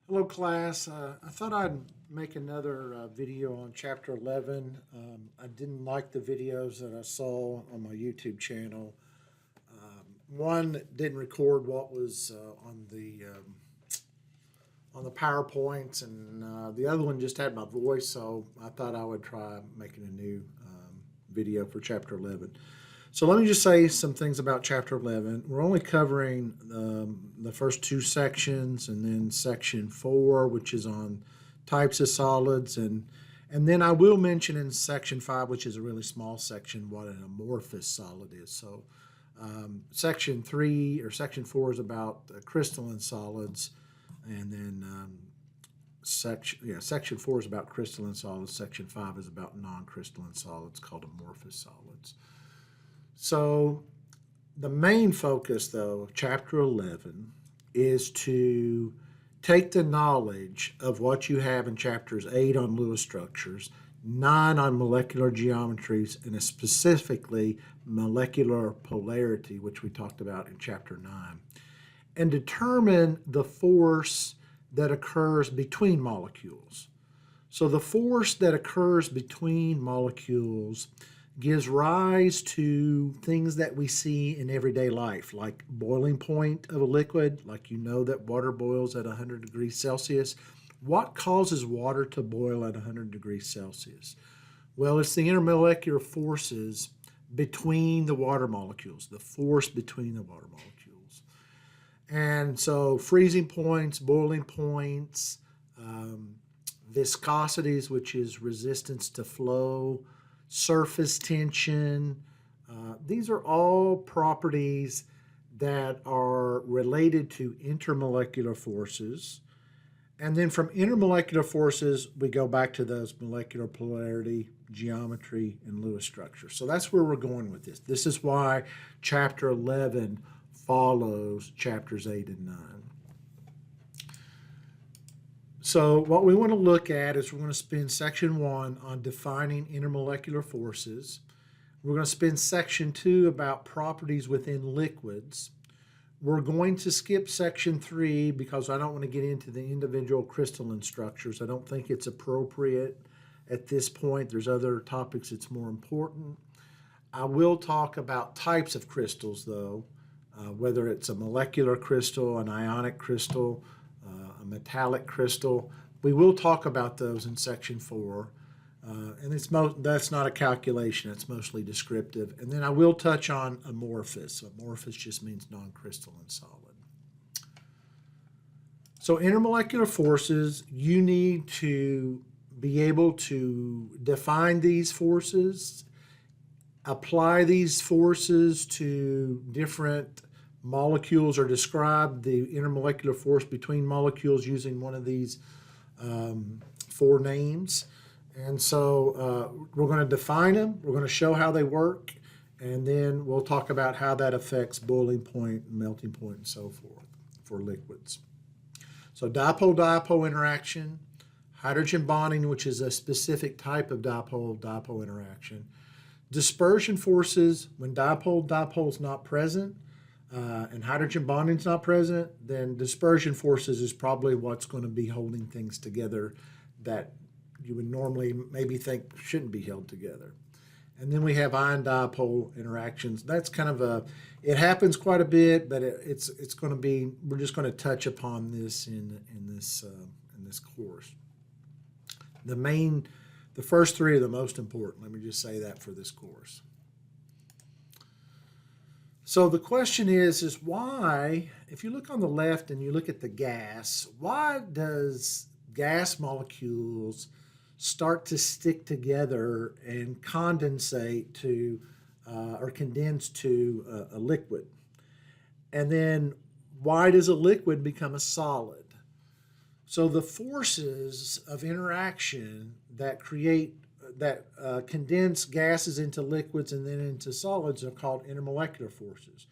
Hello, class. I thought I'd make another video on Chapter 11. I didn't like the videos that I saw on my YouTube channel. One didn't record what was on the PowerPoints, and the other one just had my voice. So I thought I would try making a new video for Chapter 11. So let me just say some things about Chapter 11. We're only covering the first two sections, and then Section 4, which is on types of solids, and then I will mention in Section 5, which is a really small section, what an amorphous solid is. So Section 3 or Section 4 is about crystalline solids, and then Section 4 is about crystalline solids. Section 5 is about non-crystalline solids called amorphous solids. So the main focus, though, of Chapter 11 is to take the knowledge of what you have in Chapters 8 on Lewis structures, 9 on molecular geometries, and specifically molecular polarity, which we talked about in Chapter 9, and determine the force that occurs between molecules. So the force that occurs between molecules gives rise to things that we see in everyday life, like boiling point of a liquid, like you know that water boils at 100 degrees Celsius. What causes water to boil at 100 degrees Celsius? Well, it's the intermolecular forces between the water molecules, the force between the water molecules. And so freezing points, boiling points, viscosities, which is resistance to flow, surface tension. These are all properties that are related to intermolecular forces. And then from intermolecular forces, we go back to those molecular polarity, geometry, and Lewis structure. So that's where we're going with this. This is why Chapter 11 follows Chapters 8 and 9. So what we want to look at is we're going to spend Section 1 on defining intermolecular forces. We're going to spend Section 2 about properties within liquids. We're going to skip Section 3 because I don't want to get into the individual crystalline structures. I don't think it's appropriate at this point. There's other topics that's more important. I will talk about types of crystals, though, whether it's a molecular crystal, an ionic crystal, a metallic crystal. We will talk about those in Section 4. And that's not a calculation. It's mostly descriptive. And then I will touch on amorphous. Amorphous just means non-crystalline solid. So intermolecular forces, you need to be able to define these forces, apply these forces to different molecules, or describe the intermolecular force between molecules using one of these four names. And so we're going to define them, we're going to show how they work, and then we'll talk about how that affects boiling point, melting point, and so forth for liquids. So dipole-dipole interaction, hydrogen bonding, which is a specific type of dipole-dipole interaction, dispersion forces when dipole-dipole is not present, and hydrogen bonding is not present, then dispersion forces is probably what's going to be holding things together that you would normally maybe think shouldn't be held together. And then we have ion-dipole interactions. That's kind of it happens quite a bit, but it's going to be, we're just going to touch upon this in this course. The first three are the most important. Let me just say that for this course. So the question is why, if you look on the left and you look at the gas, why does gas molecules start to stick together and condensate to or condense to a liquid? And then why does a liquid become a solid? So the forces of interaction that condense gases into liquids and then into solids are called intermolecular forces.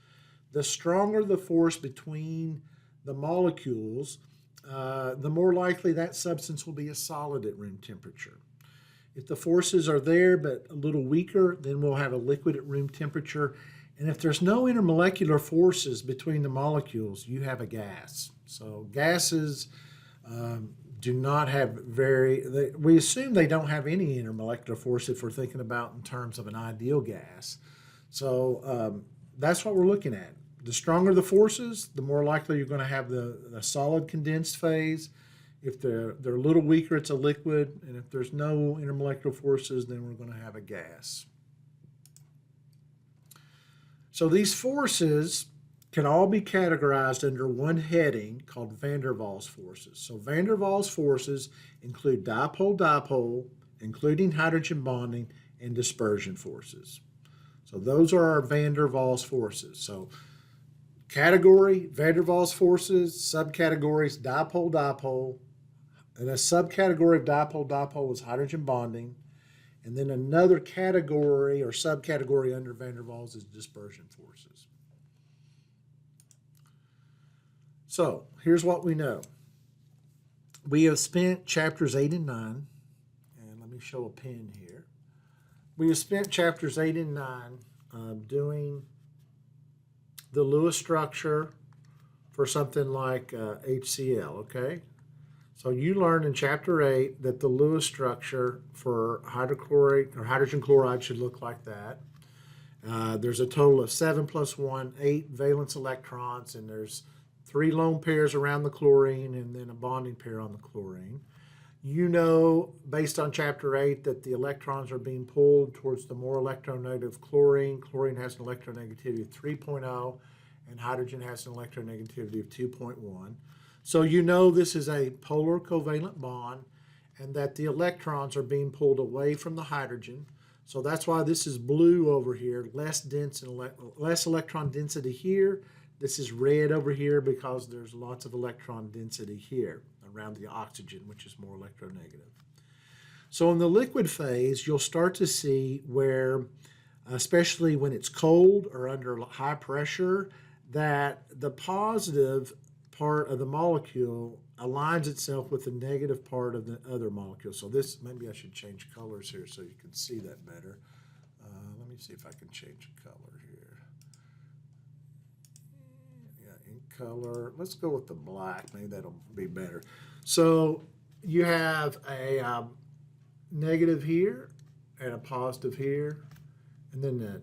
The stronger the force between the molecules, the more likely that substance will be a solid at room temperature. If the forces are there but a little weaker, then we'll have a liquid at room temperature. And if there's no intermolecular forces between the molecules, you have a gas. So gases do not have we assume they don't have any intermolecular force if we're thinking about in terms of an ideal gas. So that's what we're looking at. The stronger the forces, the more likely you're going to have the solid condensed phase. If they're a little weaker, it's a liquid. And if there's no intermolecular forces, then we're going to have a gas. So these forces can all be categorized under one heading called van der Waals forces. So van der Waals forces include dipole-dipole, including hydrogen bonding, and dispersion forces. So those are our van der Waals forces. So category, van der Waals forces, subcategories, dipole-dipole, and a subcategory of dipole-dipole is hydrogen bonding, and then another category or subcategory under van der Waals is dispersion forces. So here's what we know. We have spent chapters 8 and 9, and let me show a pen here. We have spent chapters 8 and 9 doing the Lewis structure for something like HCl, okay? So you learned in chapter 8 that the Lewis structure for hydrochloric or hydrogen chloride should look like that. There's a total of 7 + 1, 8 valence electrons, and there's 3 lone pairs around the chlorine and then a bonding pair on the chlorine. You know, based on chapter 8, that the electrons are being pulled towards the more electronegative chlorine. Chlorine has an electronegativity of 3.0, and hydrogen has an electronegativity of 2.1. So you know this is a polar covalent bond, and that the electrons are being pulled away from the hydrogen. So that's why this is blue over here, less electron density here. This is red over here because there's lots of electron density here around the oxygen, which is more electronegative. So in the liquid phase, you'll start to see where, especially when it's cold or under high pressure, that the positive part of the molecule aligns itself with the negative part of the other molecule. So this, maybe I should change colors here so you can see that better. Let me see if I can change the color here. Yeah, in color, let's go with the black, maybe that'll be better. So you have a negative here and a positive here, and then the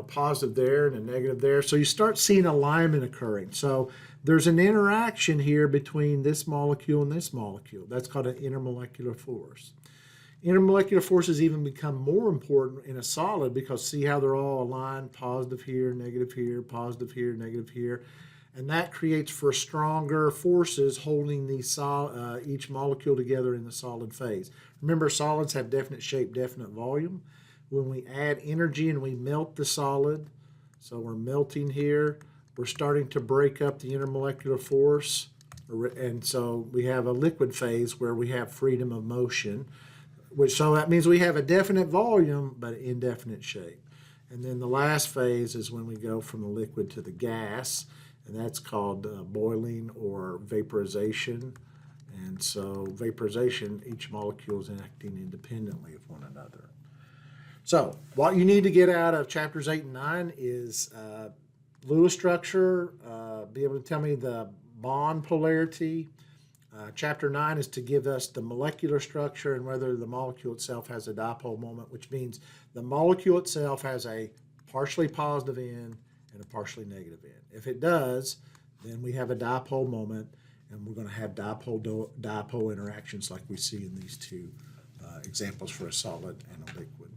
positive there and a negative there. So you start seeing alignment occurring. So there's an interaction here between this molecule and this molecule. That's called an intermolecular force. Intermolecular forces even become more important in a solid because see how they're all aligned, positive here, negative here, positive here, negative here. And that creates for stronger forces holding these each molecule together in the solid phase. Remember, solids have definite shape, definite volume. When we add energy and we melt the solid, so we're melting here, we're starting to break up the intermolecular force, and so we have a liquid phase where we have freedom of motion, so that means we have a definite volume but indefinite shape. And then the last phase is when we go from the liquid to the gas, and that's called boiling or vaporization. And so vaporization, each molecule is acting independently of one another. So what you need to get out of chapters 8 and 9 is Lewis structure, be able to tell me the bond polarity. Chapter 9 is to give us the molecular structure and whether the molecule itself has a dipole moment, which means the molecule itself has a partially positive end and a partially negative end. If it does, then we have a dipole moment, and we're going to have dipole interactions like we see in these two examples for a solid and a liquid.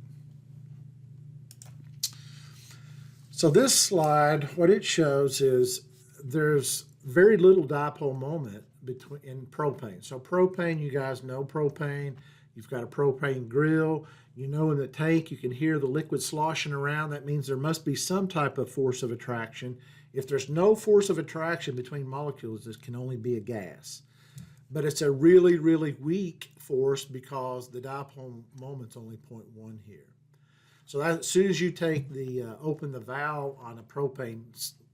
So this slide, what it shows is there's very little dipole moment in propane. So propane, you guys know propane. You've got a propane grill. You know in the tank you can hear the liquid sloshing around. That means there must be some type of force of attraction. If there's no force of attraction between molecules, this can only be a gas. But it's a really, really weak force because the dipole moment's only 0.1 here. So that, as soon as you take open the valve on a propane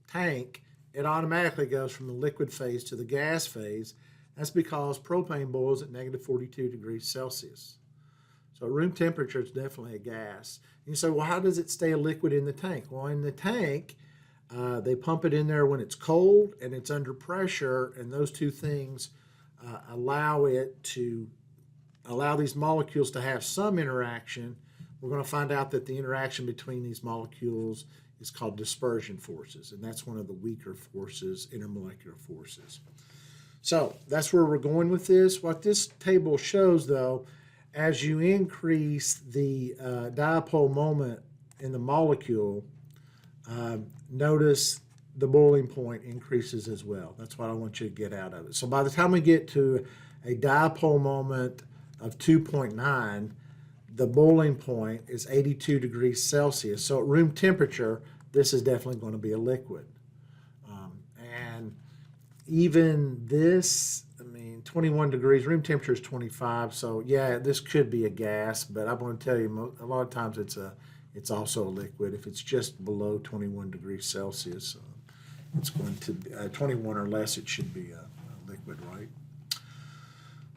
tank, it automatically goes from the liquid phase to the gas phase. That's because propane boils at -42 degrees Celsius. So at room temperature, it's definitely a gas. And you say, well, how does it stay a liquid in the tank? Well, in the tank, they pump it in there when it's cold and it's under pressure, and those two things allow these molecules to have some interaction, we're going to find out that the interaction between these molecules is called dispersion forces, and that's one of the weaker forces, intermolecular forces. So that's where we're going with this. What this table shows, though, as you increase the dipole moment in the molecule, notice the boiling point increases as well. That's what I want you to get out of it. So by the time we get to a dipole moment of 2.9, the boiling point is 82 degrees Celsius. So at room temperature, this is definitely going to be a liquid. And even this, 21 degrees, room temperature is 25. So yeah, this could be a gas, but I'm going to tell you, a lot of times it's also a liquid. If it's just below 21 degrees Celsius, it's going to be 21 or less, it should be a liquid, right?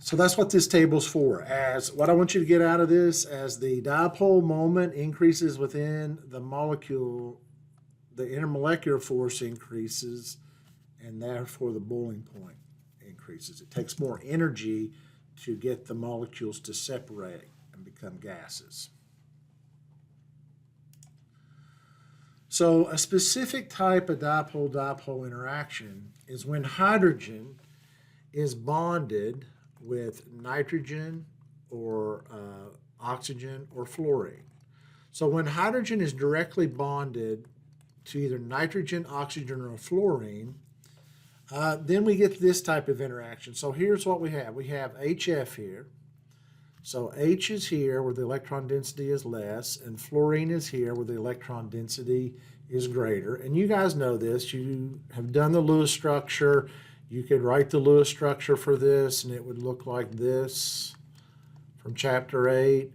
So that's what this table's for. As what I want you to get out of this, as the dipole moment increases within the molecule, the intermolecular force increases, and therefore the boiling point increases. It takes more energy to get the molecules to separate and become gases. So a specific type of dipole-dipole interaction is when hydrogen is bonded with nitrogen or oxygen or fluorine. So when hydrogen is directly bonded to either nitrogen, oxygen, or fluorine, then we get this type of interaction. So here's what we have. We have HF here. So H is here where the electron density is less, and fluorine is here where the electron density is greater. And you guys know this. You have done the Lewis structure. You could write the Lewis structure for this, and it would look like this from chapter 8.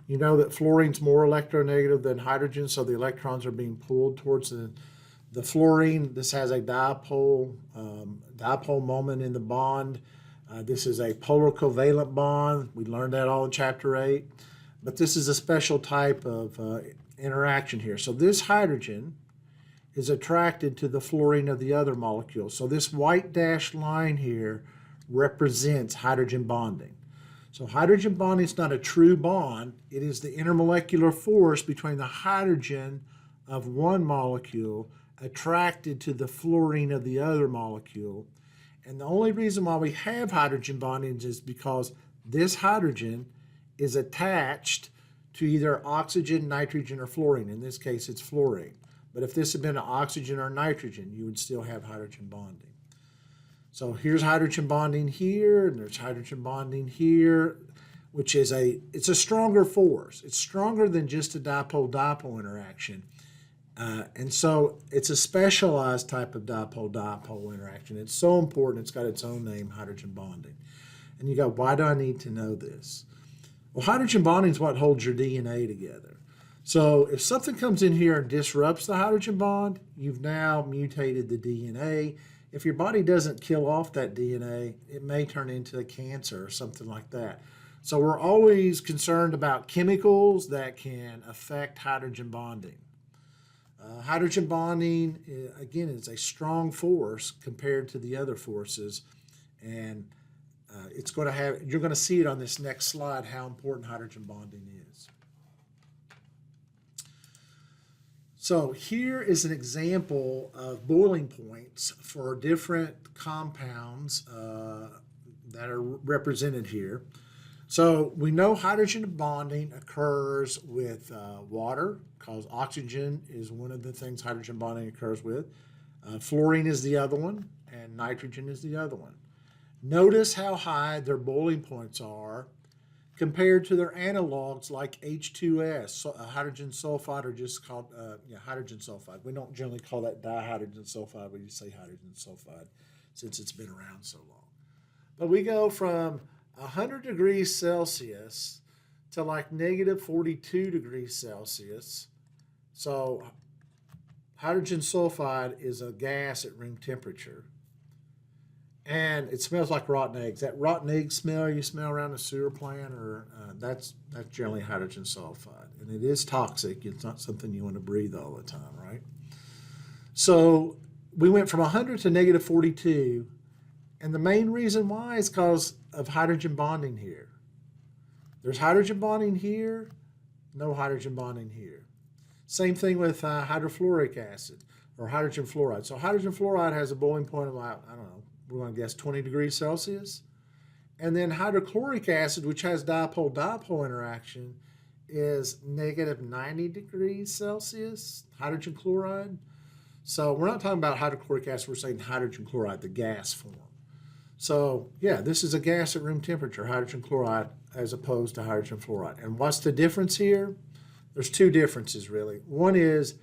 You know that fluorine's more electronegative than hydrogen, so the electrons are being pulled towards the fluorine. This has a dipole moment in the bond. This is a polar covalent bond. We learned that all in chapter 8. But this is a special type of interaction here. So this hydrogen is attracted to the fluorine of the other molecule. So this white dashed line here represents hydrogen bonding. So hydrogen bonding is not a true bond. It is the intermolecular force between the hydrogen of one molecule attracted to the fluorine of the other molecule. And the only reason why we have hydrogen bonding is because this hydrogen is attached to either oxygen, nitrogen, or fluorine. In this case, it's fluorine. But if this had been an oxygen or nitrogen, you would still have hydrogen bonding. So here's hydrogen bonding here, and there's hydrogen bonding here, which is it's a stronger force. It's stronger than just a dipole-dipole interaction. And so it's a specialized type of dipole-dipole interaction. It's so important, it's got its own name, hydrogen bonding. And you go, why do I need to know this? Well, hydrogen bonding is what holds your DNA together. So if something comes in here and disrupts the hydrogen bond, you've now mutated the DNA. If your body doesn't kill off that DNA, it may turn into a cancer or something like that. So we're always concerned about chemicals that can affect hydrogen bonding. Hydrogen bonding, again, is a strong force compared to the other forces, and you're going to see it on this next slide how important hydrogen bonding is. So here is an example of boiling points for different compounds that are represented here. So we know hydrogen bonding occurs with water, because oxygen is one of the things hydrogen bonding occurs with. Fluorine is the other one, and nitrogen is the other one. Notice how high their boiling points are compared to their analogs like H2S, so hydrogen sulfide, or just called hydrogen sulfide. We don't generally call that dihydrogen sulfide, we just say hydrogen sulfide since it's been around so long. But we go from 100 degrees Celsius to like negative 42 degrees Celsius. So hydrogen sulfide is a gas at room temperature. And it smells like rotten eggs. That rotten egg smell you smell around a sewer plant, or that's generally hydrogen sulfide. And it is toxic. It's not something you want to breathe all the time, right? So we went from 100 to negative 42, And the main reason why is because of hydrogen bonding here. There's hydrogen bonding here, no hydrogen bonding here. Same thing with hydrofluoric acid or hydrogen fluoride. So hydrogen fluoride has a boiling point of about, I don't know, we're going to guess 20 degrees Celsius. And then hydrochloric acid, which has dipole-dipole interaction, is negative 90 degrees Celsius, hydrogen chloride. So we're not talking about hydrochloric acid, we're saying hydrogen chloride, the gas form. So yeah, this is a gas at room temperature, hydrogen chloride, as opposed to hydrogen fluoride. And what's the difference here? There's two differences really. One is,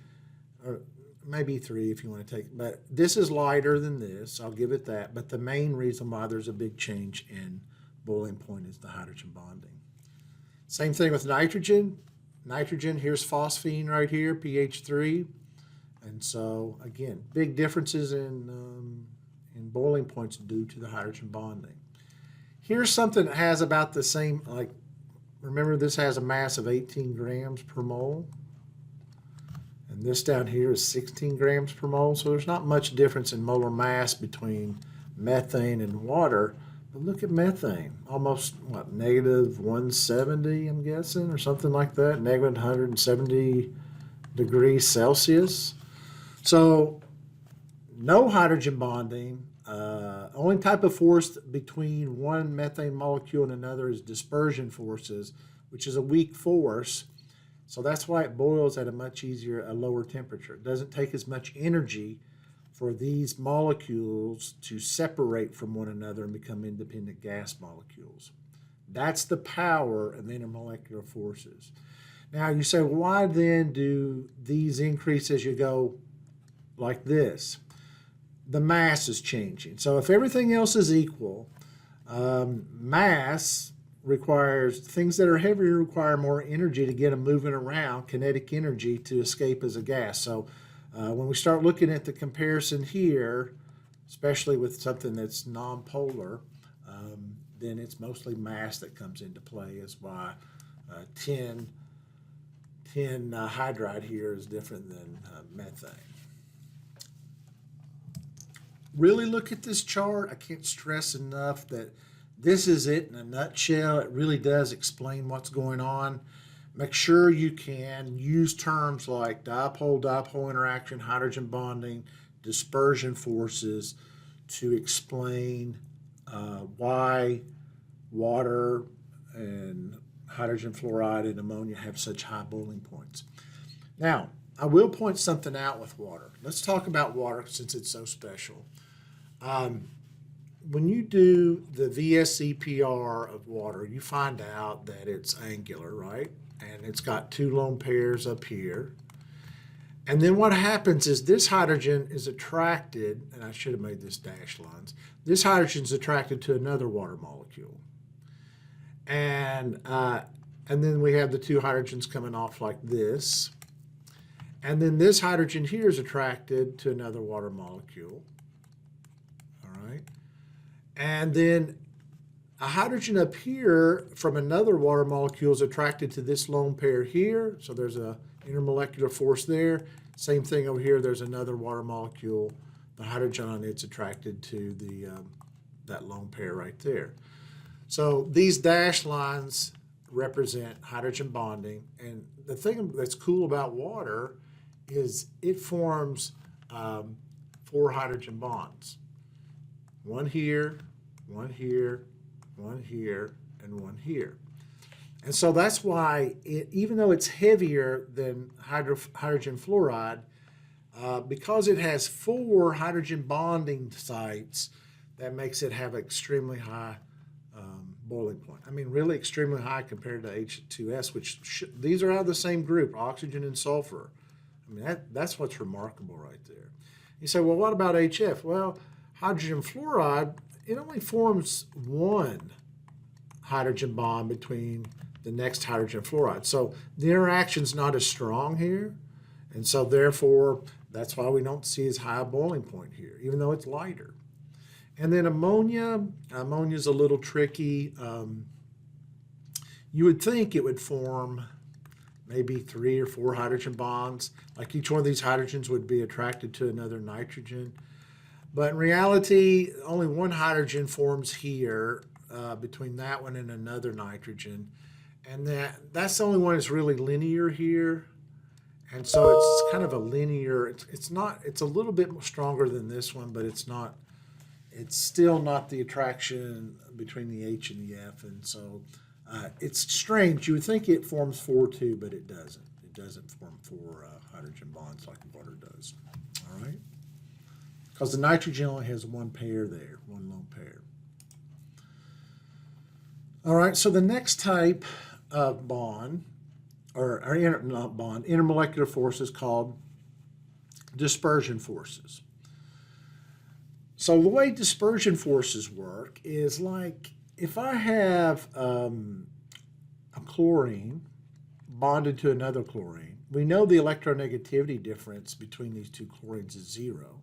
or maybe three if you want to take, but this is lighter than this, I'll give it that. But the main reason why there's a big change in boiling point is the hydrogen bonding. Same thing with nitrogen. Nitrogen, here's phosphine right here, pH 3. And so, again, big differences in boiling points due to the hydrogen bonding. Here's something that has about the same, like, remember this has a mass of 18 grams per mole. And this down here is 16 grams per mole. So there's not much difference in molar mass between methane and water. But look at methane, almost, what, negative 170, I'm guessing, or something like that, negative 170 degrees Celsius. So no hydrogen bonding. Only type of force between one methane molecule and another is dispersion forces, which is a weak force. So that's why it boils at a lower temperature. It doesn't take as much energy for these molecules to separate from one another and become independent gas molecules. That's the power of intermolecular forces. Now you say, well, why then do these increase as you go like this? The mass is changing. So if everything else is equal, mass requires, things that are heavier require more energy to get them moving around, kinetic energy to escape as a gas. So when we start looking at the comparison here, especially with something that's nonpolar, then it's mostly mass that comes into play, is why 10 hydride here is different than methane. Really look at this chart. I can't stress enough that this is it in a nutshell. It really does explain what's going on. Make sure you can use terms like dipole-dipole interaction, hydrogen bonding, dispersion forces to explain why water and hydrogen fluoride and ammonia have such high boiling points. Now, I will point something out with water. Let's talk about water since it's so special. When you do the VSEPR of water, you find out that it's angular, right? And it's got two lone pairs up here. And then what happens is this hydrogen is attracted, and I should have made this dashed lines, this hydrogen is attracted to another water molecule. And then we have the two hydrogens coming off like this. And then this hydrogen here is attracted to another water molecule. All right. And then a hydrogen up here from another water molecule is attracted to this lone pair here. So there's a intermolecular force there. Same thing over here. There's another water molecule. The hydrogen on it's attracted to the that lone pair right there. So these dashed lines represent hydrogen bonding. And the thing that's cool about water is it forms 4 hydrogen bonds. One here, one here, one here, and one here. And so that's why, even though it's heavier than hydrogen fluoride, because it has 4 hydrogen bonding sites, that makes it have extremely high boiling point. I mean, really extremely high compared to H2S, which these are out of the same group, oxygen and sulfur. I mean, that's what's remarkable right there. You say, well, what about HF? Well, hydrogen fluoride, it only forms 1 hydrogen bond between the next hydrogen fluoride. So the interaction's not as strong here, and so therefore that's why we don't see as high a boiling point here, even though it's lighter. And then ammonia's a little tricky. You would think it would form maybe 3 or 4 hydrogen bonds, like each one of these hydrogens would be attracted to another nitrogen. But in reality, only one hydrogen forms here between that one and another nitrogen. And that's the only one that's really linear here. And so it's kind of a linear, it's not, it's a little bit stronger than this one, but it's not, it's still not the attraction between the H and the F. And so it's strange. You would think it forms 4 too, but it doesn't. It doesn't form 4 hydrogen bonds like water does. All right? Because the nitrogen only has one pair there, one lone pair. All right, so the next type of bond, not bond, intermolecular force is called dispersion forces. So the way dispersion forces work is like if I have a chlorine bonded to another chlorine, we know the electronegativity difference between these two chlorines is 0.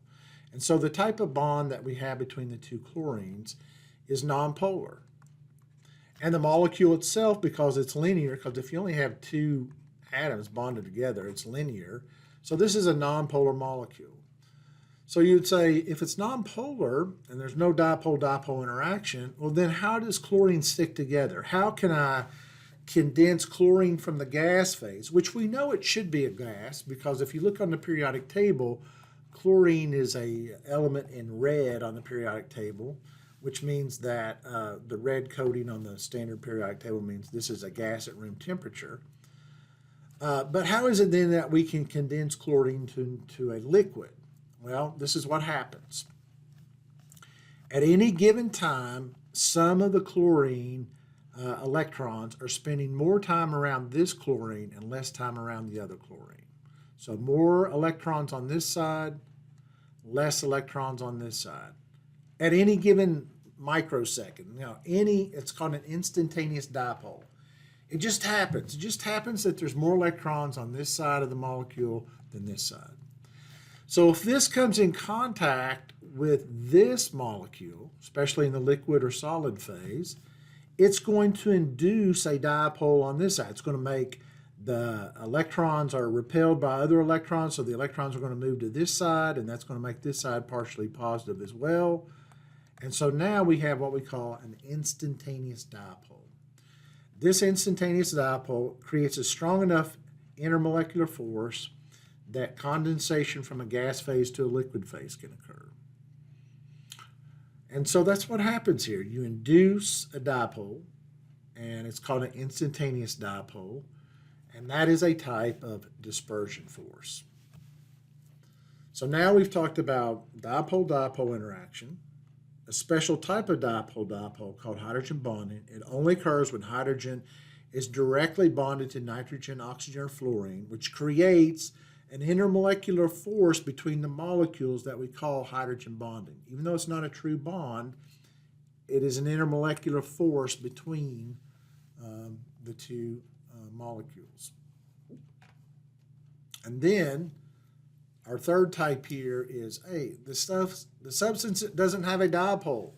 And so the type of bond that we have between the two chlorines is nonpolar. And the molecule itself, because it's linear, because if you only have 2 atoms bonded together, it's linear. So this is a nonpolar molecule. So you'd say if it's nonpolar and there's no dipole-dipole interaction, well then how does chlorine stick together? How can I condense chlorine from the gas phase, which we know it should be a gas, because if you look on the periodic table, chlorine is an element in red on the periodic table, which means that the red coating on the standard periodic table means this is a gas at room temperature. But how is it then that we can condense chlorine to a liquid? Well, this is what happens. At any given time, some of the chlorine electrons are spending more time around this chlorine and less time around the other chlorine. So more electrons on this side, less electrons on this side. At any given microsecond. Now, it's called an instantaneous dipole. It just happens. It just happens that there's more electrons on this side of the molecule than this side. So if this comes in contact with this molecule, especially in the liquid or solid phase, it's going to induce a dipole on this side. It's going to make the electrons are repelled by other electrons, so the electrons are going to move to this side, and that's going to make this side partially positive as well. And so now we have what we call an instantaneous dipole. This instantaneous dipole creates a strong enough intermolecular force that condensation from a gas phase to a liquid phase can occur. And so that's what happens here. You induce a dipole, and it's called an instantaneous dipole, and that is a type of dispersion force. So now we've talked about dipole-dipole interaction, a special type of dipole-dipole called hydrogen bonding. It only occurs when hydrogen is directly bonded to nitrogen, oxygen, or fluorine, which creates an intermolecular force between the molecules that we call hydrogen bonding. Even though it's not a true bond, it is an intermolecular force between the two molecules. And then our third type here is, the substance doesn't have a dipole.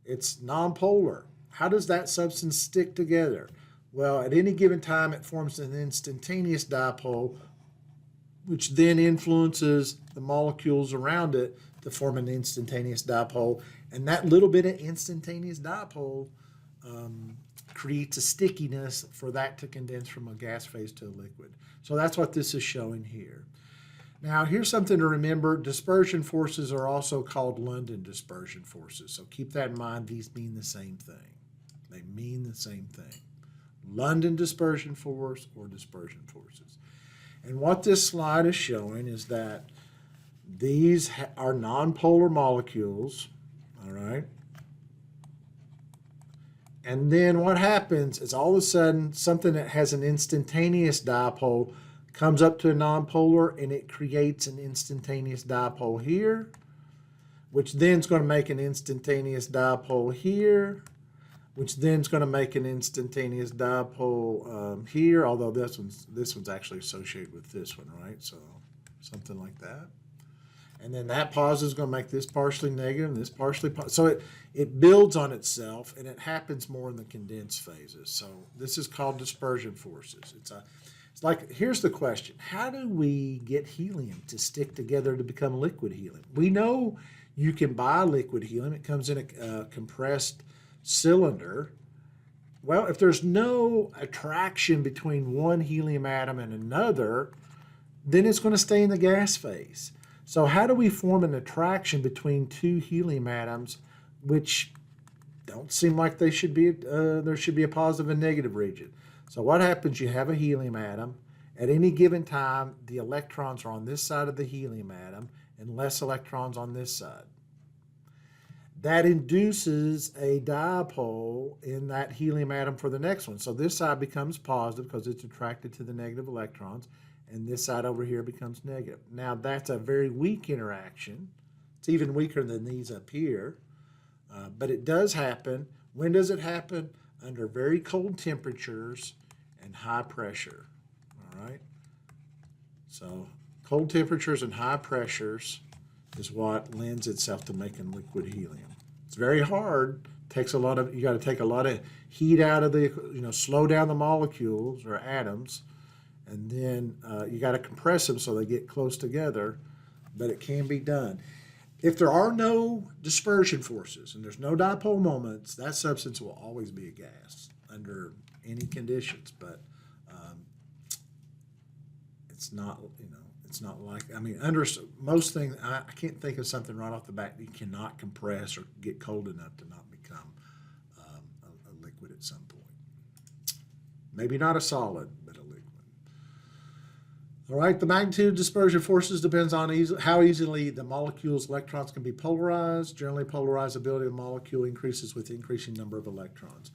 It's nonpolar. How does that substance stick together? Well, at any given time, it forms an instantaneous dipole, which then influences the molecules around it to form an instantaneous dipole. And that little bit of instantaneous dipole creates a stickiness for that to condense from a gas phase to a liquid. So that's what this is showing here. Now, here's something to remember. Dispersion forces are also called London dispersion forces. So keep that in mind. These mean the same thing. They mean the same thing. London dispersion force or dispersion forces. And what this slide is showing is that these are nonpolar molecules, all right? And then what happens is all of a sudden something that has an instantaneous dipole comes up to a nonpolar and it creates an instantaneous dipole here, which then is going to make an instantaneous dipole here, which then is going to make an instantaneous dipole here, although this one's actually associated with this one, right? So something like that. And then that positive is going to make this partially negative and this partially positive. So it builds on itself, and it happens more in the condensed phases. So this is called dispersion forces. It's like, here's the question. How do we get helium to stick together to become liquid helium? We know You can buy liquid helium. It comes in a compressed cylinder. Well, if there's no attraction between one helium atom and another, then it's going to stay in the gas phase. So how do we form an attraction between two helium atoms, which don't seem like they should be, there should be a positive and negative region? So what happens, you have a helium atom. At any given time, the electrons are on this side of the helium atom and less electrons on this side. That induces a dipole in that helium atom for the next one. So this side becomes positive because it's attracted to the negative electrons, and this side over here becomes negative. Now that's a very weak interaction. It's even weaker than these up here, but it does happen. When does it happen? Under very cold temperatures and high pressure. All right. So cold temperatures and high pressures is what lends itself to making liquid helium. It's very hard. Takes a lot of, you got to take a lot of heat out of the, slow down the molecules or atoms, and then you got to compress them so they get close together, but it can be done. If there are no dispersion forces and there's no dipole moments, that substance will always be a gas under any conditions, but it's not, it's not like, under most things, I can't think of something right off the bat that you cannot compress or get cold enough to not become a liquid at some point. Maybe not a solid, but a liquid. All right, the magnitude of dispersion forces depends on how easily the molecule's electrons can be polarized. Generally, polarizability of the molecule increases with increasing number of electrons.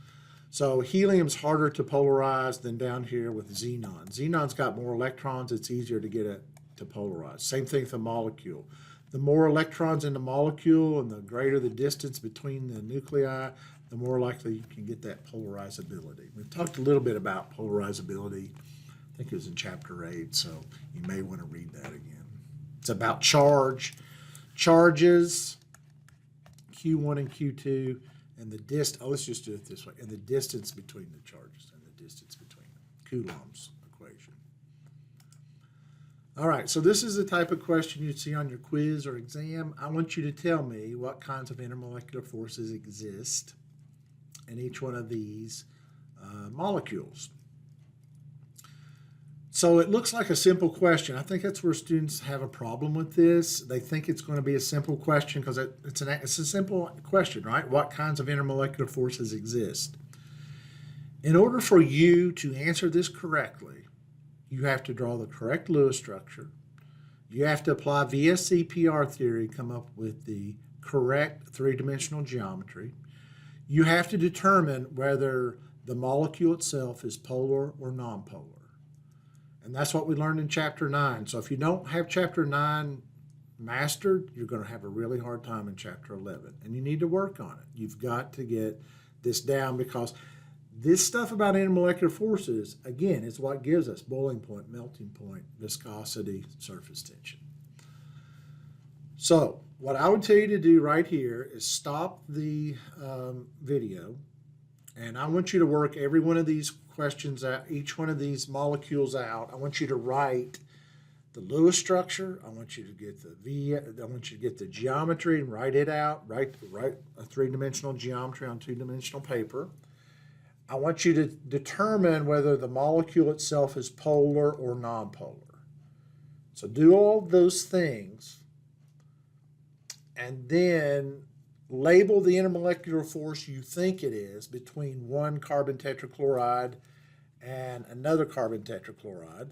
So helium's harder to polarize than down here with xenon. Xenon's got more electrons. It's easier to get it to polarize. Same thing with the molecule. The more electrons in the molecule and the greater the distance between the nuclei, the more likely you can get that polarizability. We've talked a little bit about polarizability. I think it was in chapter 8, so you may want to read that again. It's about charge, charges, Q1 and Q2, and the let's just do it this way, and the distance between the charges and the distance between them, Coulomb's equation. All right, so this is the type of question you'd see on your quiz or exam. I want you to tell me what kinds of intermolecular forces exist in each one of these molecules. So it looks like a simple question. I think that's where students have a problem with this. They think it's going to be a simple question because it's a simple question, right? What kinds of intermolecular forces exist? In order for you to answer this correctly, you have to draw the correct Lewis structure. You have to apply VSEPR theory, come up with the correct three-dimensional geometry. You have to determine whether the molecule itself is polar or nonpolar. And that's what we learned in Chapter 9. So if you don't have Chapter 9 mastered, you're going to have a really hard time in Chapter 11. And you need to work on it. You've got to get this down because this stuff about intermolecular forces, again, is what gives us boiling point, melting point, viscosity, surface tension. So what I would tell you to do right here is stop the video, and I want you to work every one of these questions out, each one of these molecules out. I want you to write the Lewis structure. I want you to get I want you to get the geometry and write it out. Write a three-dimensional geometry on two-dimensional paper. I want you to determine whether the molecule itself is polar or nonpolar. So do all those things, and then label the intermolecular force you think it is between one carbon tetrachloride and another carbon tetrachloride,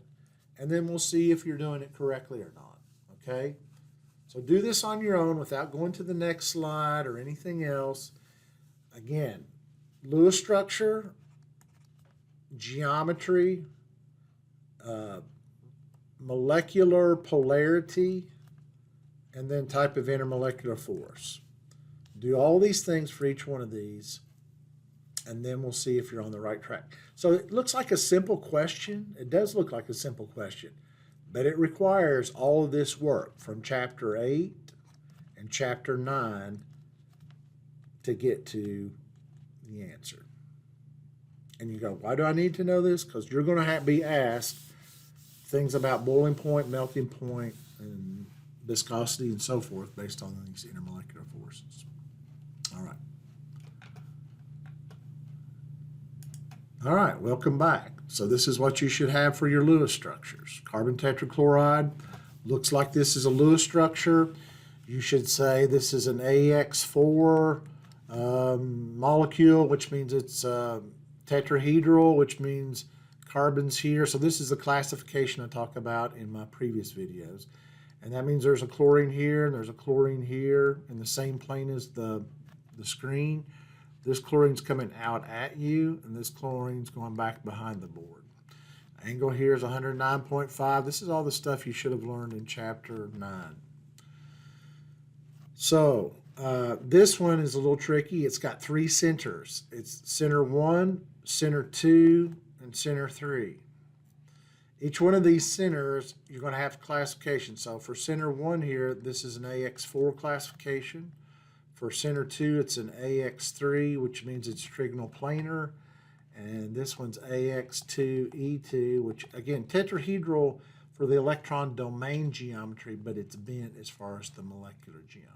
and then we'll see if you're doing it correctly or not, okay? So do this on your own without going to the next slide or anything else. Again, Lewis structure, geometry, molecular polarity, and then type of intermolecular force. Do all these things for each one of these, and then we'll see if you're on the right track. So it looks like a simple question. It does look like a simple question, but it requires all of this work from Chapter 8 and Chapter 9 to get to the answer. And you go, why do I need to know this? Because you're going to be asked things about boiling point, melting point, and viscosity, and so forth based on these intermolecular forces. All right. All right, welcome back. So this is what you should have for your Lewis structures. Carbon tetrachloride looks like this is a Lewis structure. You should say this is an AX4 molecule, which means it's tetrahedral, which means carbons here. So this is the classification I talk about in my previous videos. And that means there's a chlorine here, and there's a chlorine here in the same plane as the screen. This chlorine's coming out at you, and this chlorine's going back behind the board. Angle here is 109.5. This is all the stuff you should have learned in Chapter 9. So this one is a little tricky. It's got 3 centers. It's center 1, center 2, and center 3. Each one of these centers, you're going to have classification. So for center 1 here, this is an AX4 classification. For center 2, it's an AX3, which means it's trigonal planar. And this one's AX2E2, which, again, tetrahedral for the electron domain geometry, but it's bent as far as the molecular geometry.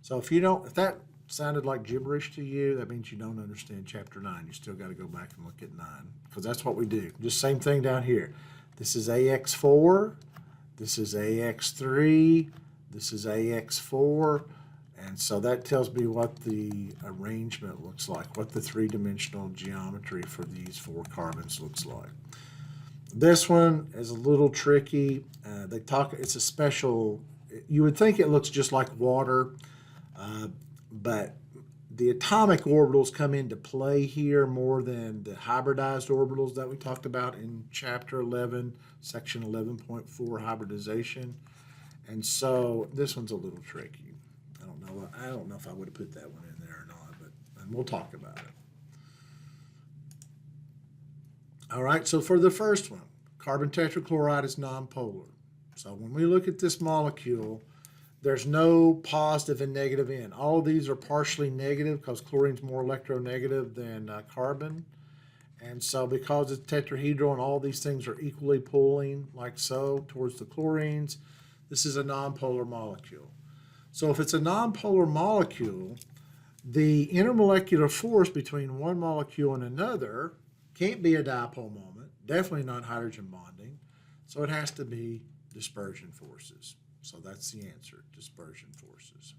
So if that sounded like gibberish to you, that means you don't understand Chapter 9. You still got to go back and look at 9, because that's what we do. Just same thing down here. This is AX4, this is AX3, this is AX4, and so that tells me what the arrangement looks like, what the three-dimensional geometry for these 4 carbons looks like. This one is a little tricky. It's a special, you would think it looks just like water, but the atomic orbitals come into play here more than the hybridized orbitals that we talked about in Chapter 11, Section 11.4, hybridization. And so this one's a little tricky. I don't know if I would have put that one in there or not, and we'll talk about it. All right, so for the first one, carbon tetrachloride is nonpolar. So when we look at this molecule, there's no positive and negative end. All of these are partially negative because chlorine's more electronegative than carbon. And so because it's tetrahedral and all these things are equally pulling like so towards the chlorines, this is a nonpolar molecule. So if it's a nonpolar molecule, the intermolecular force between one molecule and another can't be a dipole moment, definitely not hydrogen bonding, so it has to be dispersion forces. So that's the answer, dispersion forces.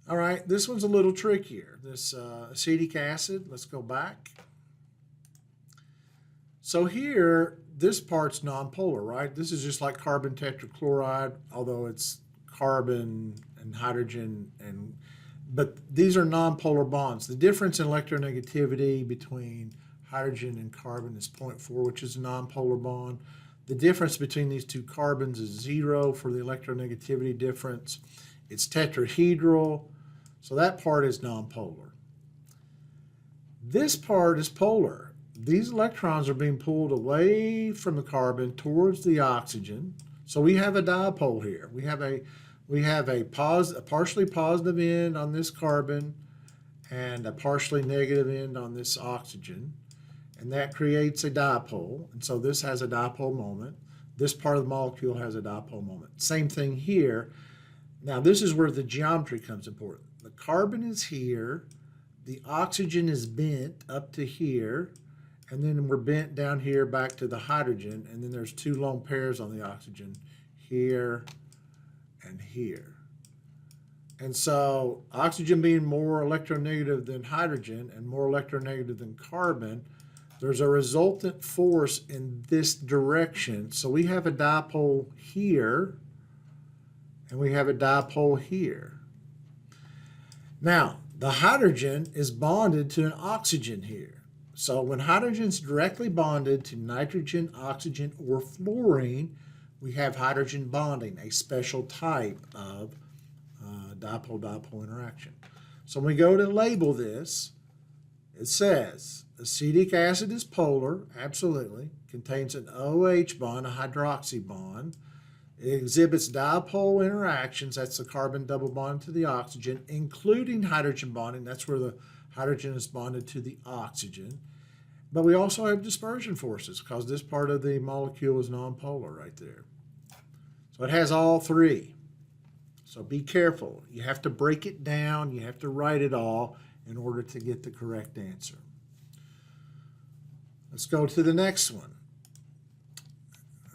All right, this one's a little trickier. This acetic acid, let's go back. So here, this part's nonpolar, right? This is just like carbon tetrachloride, although it's carbon and hydrogen, but these are nonpolar bonds. The difference in electronegativity between hydrogen and carbon is 0.4, which is a nonpolar bond. The difference between these 2 carbons is 0 for the electronegativity difference. It's tetrahedral, so that part is nonpolar. This part is polar. These electrons are being pulled away from the carbon towards the oxygen. So we have a dipole here. We have a partially positive end on this carbon and a partially negative end on this oxygen. And that creates a dipole. And so this has a dipole moment. This part of the molecule has a dipole moment. Same thing here. Now this is where the geometry comes important. The carbon is here. The oxygen is bent up to here. And then we're bent down here back to the hydrogen. And then there's 2 lone pairs on the oxygen here and here. And so oxygen being more electronegative than hydrogen and more electronegative than carbon, there's a resultant force in this direction. So we have a dipole here, and we have a dipole here. Now, the hydrogen is bonded to an oxygen here. So when hydrogen's directly bonded to nitrogen, oxygen, or fluorine, we have hydrogen bonding, a special type of dipole-dipole interaction. So when we go to label this, it says acetic acid is polar, absolutely, contains an OH bond, a hydroxy bond. It exhibits dipole interactions, that's the carbon double bond to the oxygen, including hydrogen bonding, that's where the hydrogen is bonded to the oxygen. But we also have dispersion forces because this part of the molecule is nonpolar right there. So So it has all three. So be careful. You have to break it down. You have to write it all in order to get the correct answer. Let's go to the next one.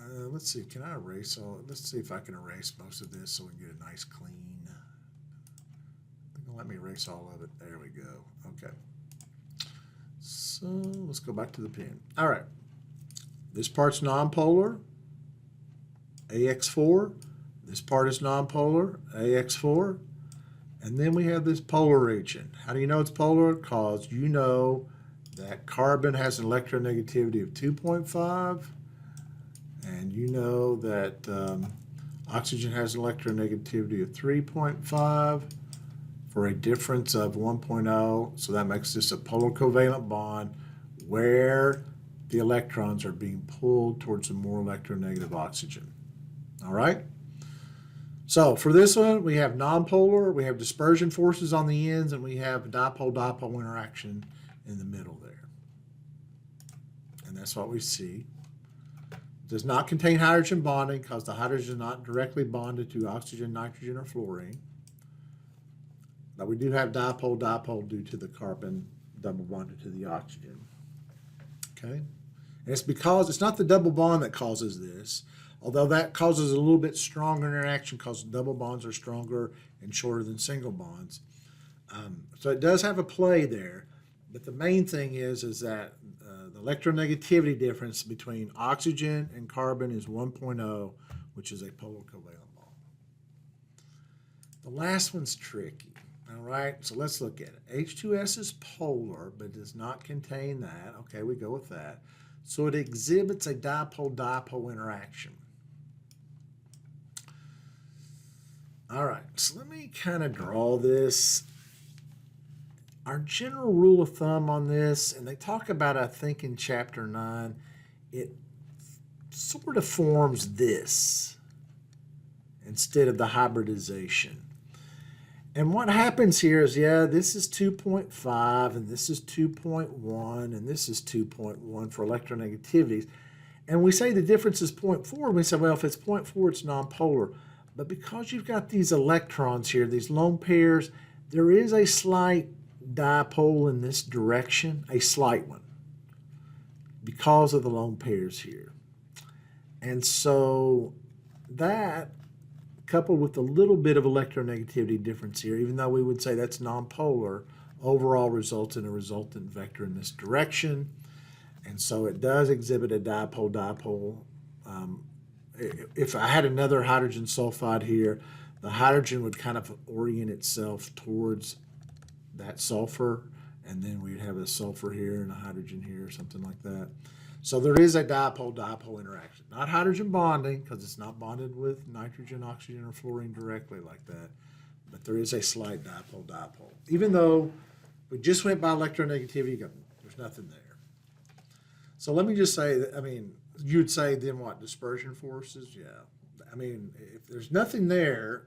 Let's see, can I erase all? Let's see if I can erase most of this so we can get a nice clean. Let me erase all of it. There we go. Okay. So let's go back to the pen. All right. This part's nonpolar, AX4. This part is nonpolar, AX4. And then we have this polar region. How do you know it's polar? Because you know that carbon has an electronegativity of 2.5. And you know that oxygen has an electronegativity of 3.5 for a difference of 1.0. So that makes this a polar covalent bond where the electrons are being pulled towards the more electronegative oxygen. All right? So for this one, we have nonpolar, we have dispersion forces on the ends, and we have dipole-dipole interaction in the middle there. And that's what we see. Does not contain hydrogen bonding because the hydrogen is not directly bonded to oxygen, nitrogen, or fluorine. But we do have dipole-dipole due to the carbon double bonded to the oxygen. Okay? And it's because it's not the double bond that causes this, although that causes a little bit stronger interaction because double bonds are stronger and shorter than single bonds. So it does have a play there. But the main thing is that the electronegativity difference between oxygen and carbon is 1.0, which is a polar covalent bond. The last one's tricky. All right, so let's look at it. H2S is polar, but does not contain that. Okay, we go with that. So it exhibits a dipole-dipole interaction. All right, so let me kind of draw this. Our general rule of thumb on this, and they talk about, I think, in Chapter 9, it sort of forms this instead of the hybridization. And what happens here is, yeah, this is 2.5, and this is 2.1, and this is 2.1 for electronegativities. And we say the difference is 0.4, and we say, well, if it's 0.4, it's nonpolar. But because you've got these electrons here, these lone pairs, there is a slight dipole in this direction, a slight one, because of the lone pairs here. And so that, coupled with a little bit of electronegativity difference here, even though we would say that's nonpolar, overall results in a resultant vector in this direction. And so it does exhibit a dipole-dipole. If I had another hydrogen sulfide here, the hydrogen would kind of orient itself towards that sulfur, and then we'd have a sulfur here and a hydrogen here or something like that. So there is a dipole-dipole interaction. Not hydrogen bonding, because it's not bonded with nitrogen, oxygen, or fluorine directly like that, but there is a slight dipole-dipole. Even though we just went by electronegativity, there's nothing there. So let me just say that, I mean, you'd say then what, dispersion forces? Yeah. I mean, if there's nothing there,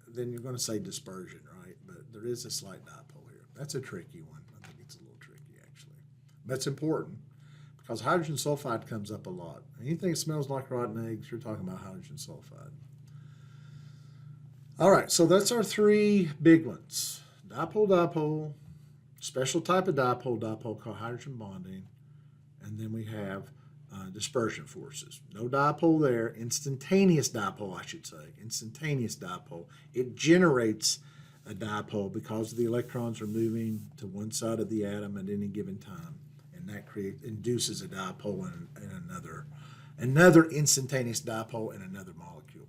then you're going to say dispersion, right? But there is a slight dipole here. That's a tricky one. I think it's a little tricky, actually. That's important because hydrogen sulfide comes up a lot. Anything that smells like rotten eggs, you're talking about hydrogen sulfide. All right, so that's our three big ones. Dipole-dipole, special type of dipole-dipole called hydrogen bonding, and then we have dispersion forces. No dipole there, instantaneous dipole, I should say, instantaneous dipole. It generates a dipole because the electrons are moving to one side of the atom at any given time, and that induces a dipole in another instantaneous dipole in another molecule.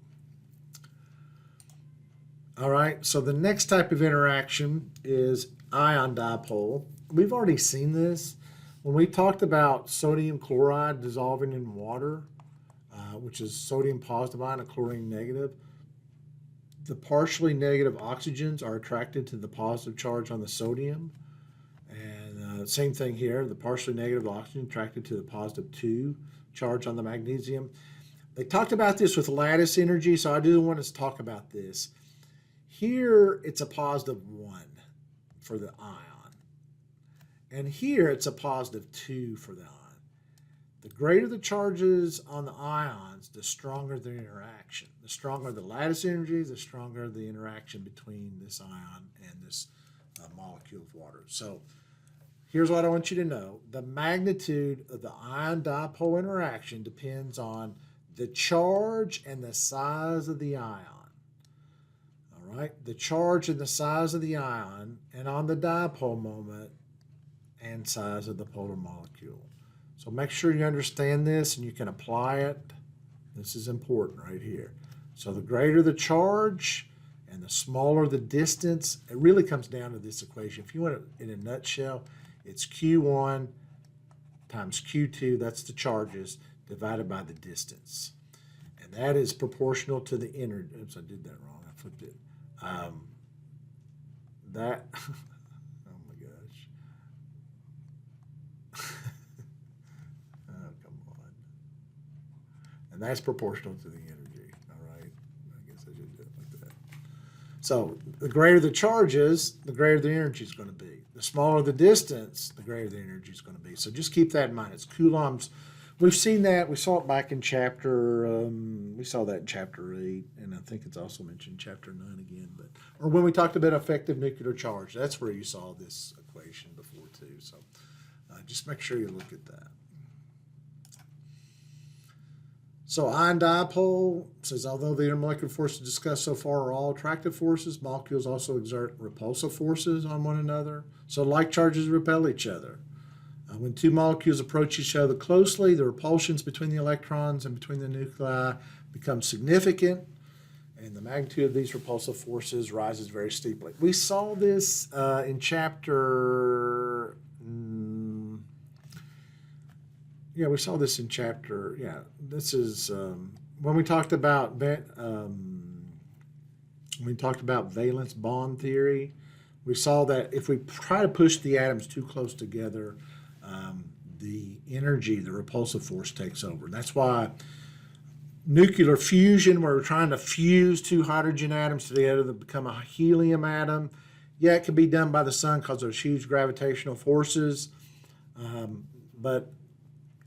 All right, so the next type of interaction is ion dipole. We've already seen this. When we talked about sodium chloride dissolving in water, which is sodium positive ion and chlorine negative, the partially negative oxygens are attracted to the positive charge on the sodium. And same thing here, the partially negative oxygen attracted to the positive 2 charge on the magnesium. They talked about this with lattice energy, so I do want to talk about this. Here, it's a positive 1 for the ion. And here it's a positive 2 for the ion. The greater the charges on the ions, the stronger the interaction. The stronger the lattice energy, the stronger the interaction between this ion and this molecule of water. So here's what I want you to know. The magnitude of the ion-dipole interaction depends on the charge and the size of the ion. All right? The charge and the size of the ion, and on the dipole moment and size of the polar molecule. So make sure you understand this and you can apply it. This is important right here. So the greater the charge and the smaller the distance, it really comes down to this equation. If you want it in a nutshell, it's Q1 times Q2, that's the charges, divided by the distance. And that is proportional to the energy. Oops, I did that wrong. I flipped it. That, oh my gosh. Oh, come on. And that's proportional to the energy, all right? I guess I should do it like that. So the greater the charge is, the greater the energy is going to be. The smaller the distance, the greater the energy is going to be. So just keep that in mind. It's coulombs. We've seen that. We saw it back in we saw that in chapter 8, and I think it's also mentioned in chapter 9 again. Or when we talked about effective nuclear charge, that's where you saw this equation before too. So just make sure you look at that. So ion dipole says, although the intermolecular forces discussed so far are all attractive forces, molecules also exert repulsive forces on one another. So like charges repel each other. When two molecules approach each other closely, the repulsions between the electrons and between the nuclei become significant, and the magnitude of these repulsive forces rises very steeply. We saw this in chapter... we saw this in chapter... this is when we talked about valence bond theory. We saw that if we try to push the atoms too close together, the energy, the repulsive force takes over. And that's why nuclear fusion, where we're trying to fuse two hydrogen atoms together to become a helium atom, it can be done by the sun because there's huge gravitational forces. But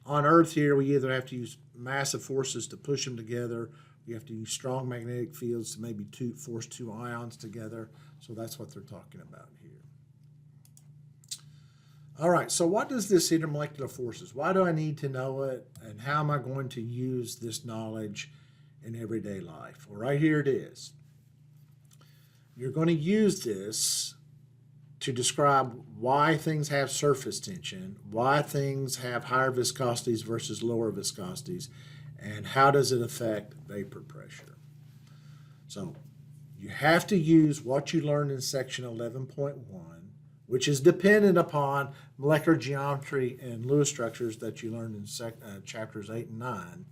on Earth here, we either have to use massive forces to push them together, we have to use strong magnetic fields to maybe force two ions together. So that's what they're talking about here. All right, so what does this intermolecular forces? Why do I need to know it, and how am I going to use this knowledge in everyday life? Well, right here it is. You're going to use this to describe why things have surface tension, why things have higher viscosities versus lower viscosities, and how does it affect vapor pressure. So you have to use what you learned in section 11.1, which is dependent upon molecular geometry and Lewis structures that you learned in chapters 8 and 9,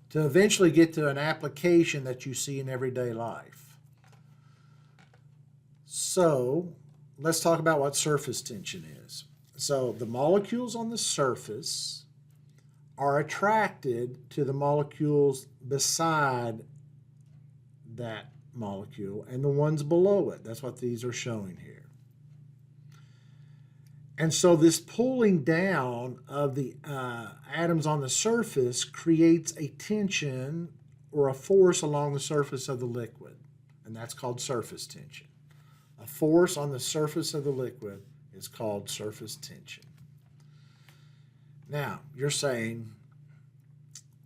to eventually get to an application that you see in everyday life. So let's talk about what surface tension is. So the molecules on the surface are attracted to the molecules beside that molecule and the ones below it. That's what these are showing here. And so this pulling down of the atoms on the surface creates a tension or a force along the surface of the liquid, and that's called surface tension. A force on the surface of the liquid is called surface tension. Now, you're saying,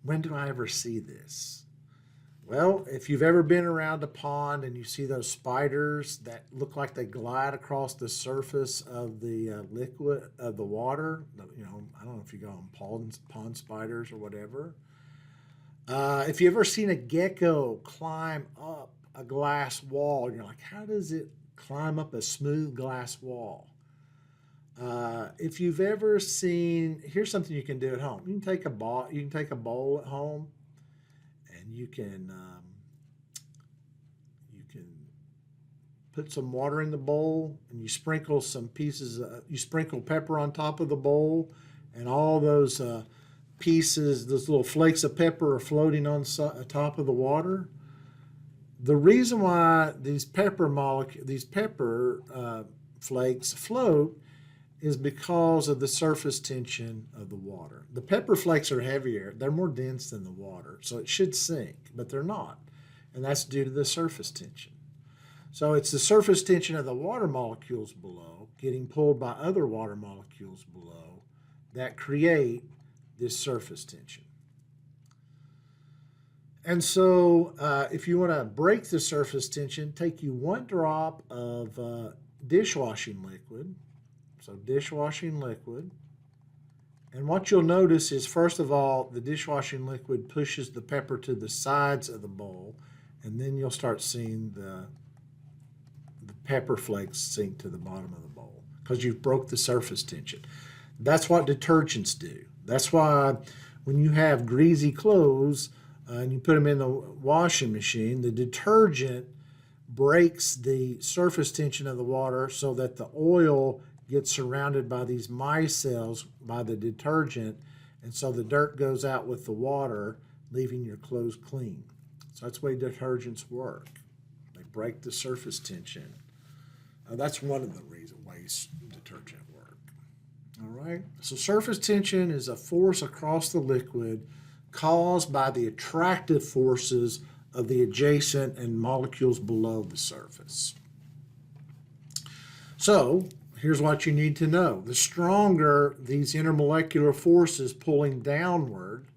when do I ever see this? Well, if you've ever been around a pond and you see those spiders that look like they glide across the surface of the liquid, of the water, I don't know if you call them pond spiders or whatever. If you've ever seen a gecko climb up a glass wall, and you're like, how does it climb up a smooth glass wall? If you've ever seen, here's something you can do at home. You can take a bowl at home, and you can put some water in the bowl, and you sprinkle you sprinkle pepper on top of the bowl, and all those pieces, those little flakes of pepper are floating on top of the water. The reason why these pepper flakes float is because of the surface tension of the water. The pepper flakes are heavier. They're more dense than the water, so it should sink, but they're not. and that's due to the surface tension. So it's the surface tension of the water molecules below getting pulled by other water molecules below that create this surface tension. And so if you want to break the surface tension, take you 1 drop of dishwashing liquid. So dishwashing liquid. And what you'll notice is, first of all, the dishwashing liquid pushes the pepper to the sides of the bowl, and then you'll start seeing the pepper flakes sink to the bottom of the bowl because you've broke the surface tension. That's what detergents do. That's why when you have greasy clothes and you put them in the washing machine, the detergent breaks the surface tension of the water so that the oil gets surrounded by these micelles by the detergent, and so the dirt goes out with the water, leaving your clothes clean. So that's the way detergents work. They break the surface tension. That's one of the ways detergent work. All right. So surface tension is a force across the liquid caused by the attractive forces of the adjacent and molecules below the surface. So here's what you need to know. The stronger these intermolecular forces pulling downward,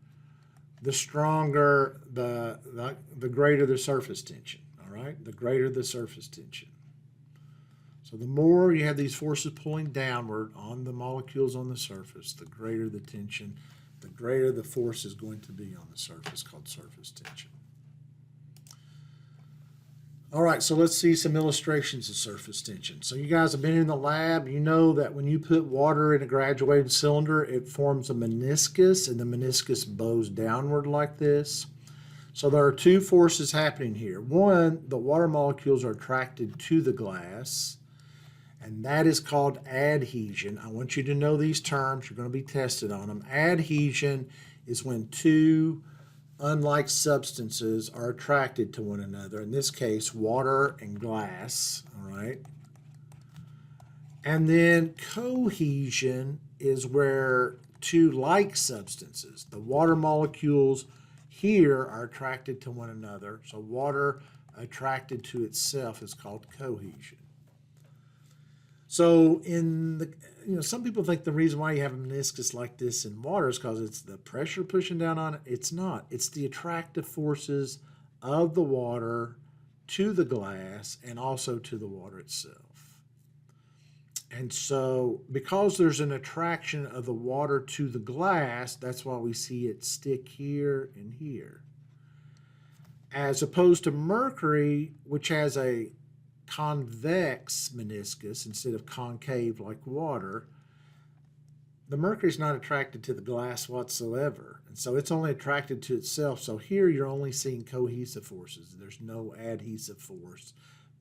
the stronger the greater the surface tension. All right, the greater the surface tension. So the more you have these forces pulling downward on the molecules on the surface, the greater the tension, the greater the force is going to be on the surface, called surface tension. All right, so let's see some illustrations of surface tension. So you guys have been in the lab. You know that when you put water in a graduated cylinder, it forms a meniscus, and the meniscus bows downward like this. So there are 2 forces happening here. One, the water molecules are attracted to the glass, and that is called adhesion. I want you to know these terms. You're going to be tested on them. Adhesion is when 2 unlike substances are attracted to one another. In this case, water and glass. All right. And then cohesion is where 2 like substances, the water molecules here, are attracted to one another. So water attracted to itself is called cohesion. So some people think the reason why you have a meniscus like this in water is because it's the pressure pushing down on it. It's not. It's the attractive forces of the water to the glass and also to the water itself. And so because there's an attraction of the water to the glass, that's why we see it stick here and here. As opposed to mercury, which has a convex meniscus instead of concave like water, the mercury is not attracted to the glass whatsoever, and so it's only attracted to itself. So here you're only seeing cohesive forces. There's no adhesive force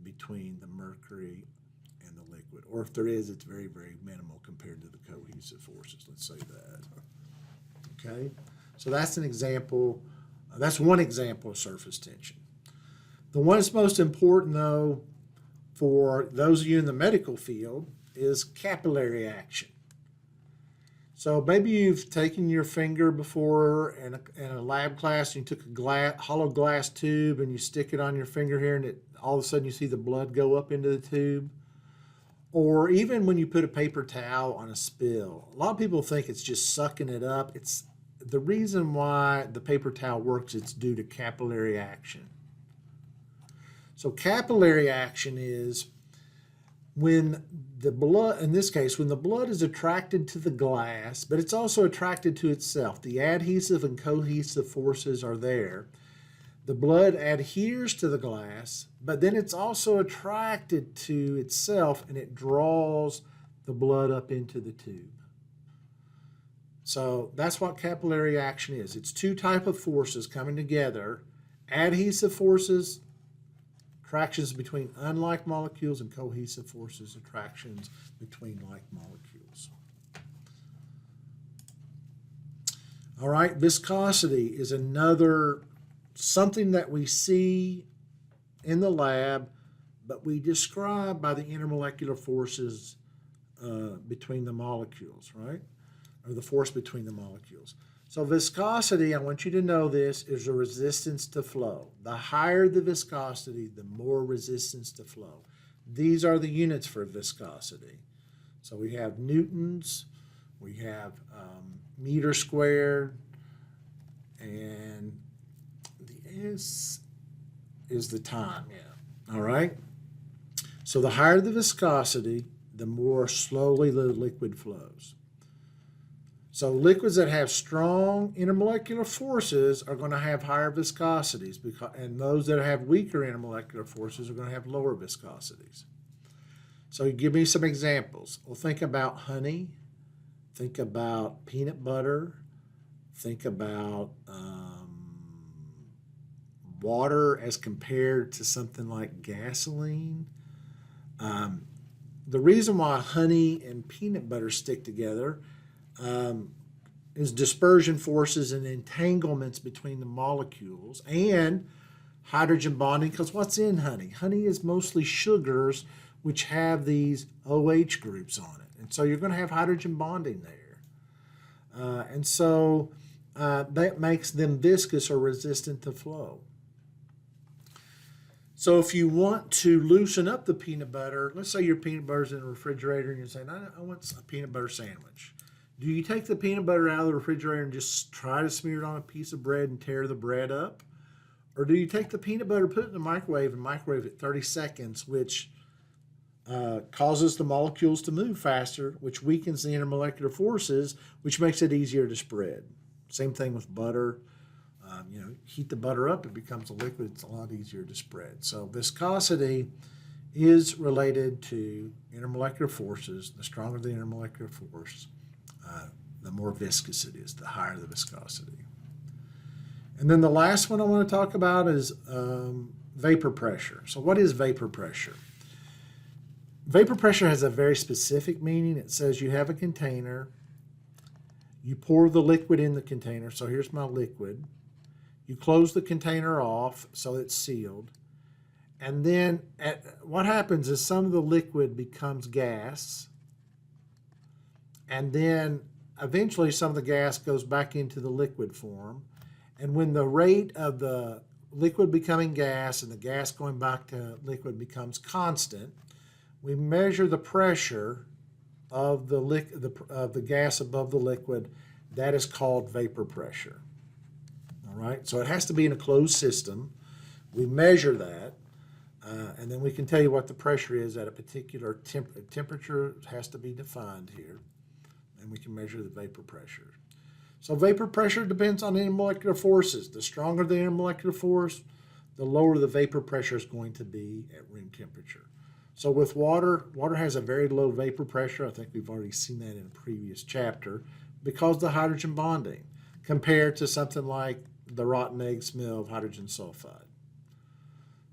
between the mercury and the liquid, or if there is, it's very, very minimal compared to the cohesive forces. Let's say that. Okay, so that's an example. That's one example of surface tension. The one that's most important, though, for those of you in the medical field, is capillary action. So maybe you've taken your finger before in a lab class, and you took a hollow glass tube and you stick it on your finger here, and all of a sudden you see the blood go up into the tube. Or even when you put a paper towel on a spill. A lot of people think it's just sucking it up. It's the reason why the paper towel works, it's due to capillary action. So capillary action is when the blood, in this case, when the blood is attracted to the glass, but it's also attracted to itself. The adhesive and cohesive forces are there. The blood adheres to the glass, but then it's also attracted to itself, and it draws the blood up into the tube. So that's what capillary action is. It's 2 types of forces coming together: adhesive forces, attractions between unlike molecules, and cohesive forces, attractions between like molecules. All right, viscosity is another something that we see in the lab, but we describe by the intermolecular forces between the molecules, right? Or the force between the molecules. So viscosity, I want you to know this, is a resistance to flow. The higher the viscosity, the more resistance to flow. These are the units for viscosity. So we have newtons, we have meter squared, and the S is the time. Yeah. All right? So the higher the viscosity, the more slowly the liquid flows. So liquids that have strong intermolecular forces are going to have higher viscosities, and those that have weaker intermolecular forces are going to have lower viscosities. So give me some examples. Well, think about honey, think about peanut butter, think about water as compared to something like gasoline. The reason why honey and peanut butter stick together is dispersion forces and entanglements between the molecules and hydrogen bonding, because what's in honey? Honey is mostly sugars which have these OH groups on it. And so you're going to have hydrogen bonding there. And so that makes them viscous or resistant to flow. So if you want to loosen up the peanut butter, let's say your peanut butter's in the refrigerator and you're saying, I want a peanut butter sandwich. Do you take the peanut butter out of the refrigerator and just try to smear it on a piece of bread and tear the bread up? Or do you take the peanut butter, put it in the microwave, and microwave it 30 seconds, which causes the molecules to move faster, which weakens the intermolecular forces, which makes it easier to spread. Same thing with butter. Heat the butter up, it becomes a liquid, it's a lot easier to spread. So viscosity is related to intermolecular forces. The stronger the intermolecular force, the more viscous it is, the higher the viscosity. And then the last one I want to talk about is vapor pressure. So what is vapor pressure? Vapor pressure has a very specific meaning. It says you have a container, you pour the liquid in the container. So here's my liquid. You close the container off so it's sealed. And then what happens is some of the liquid becomes gas. And then eventually some of the gas goes back into the liquid form. And when the rate of the liquid becoming gas and the gas going back to liquid becomes constant, we measure the pressure of the gas above the liquid. That is called vapor pressure. All right, so it has to be in a closed system. We measure that, and then we can tell you what the pressure is at a particular temperature. Has to be defined here, and we can measure the vapor pressure. So vapor pressure depends on intermolecular forces. The stronger the intermolecular force, the lower the vapor pressure is going to be at room temperature. So with water has a very low vapor pressure. I think we've already seen that in a previous chapter because of the hydrogen bonding, compared to something like the rotten egg smell of hydrogen sulfide.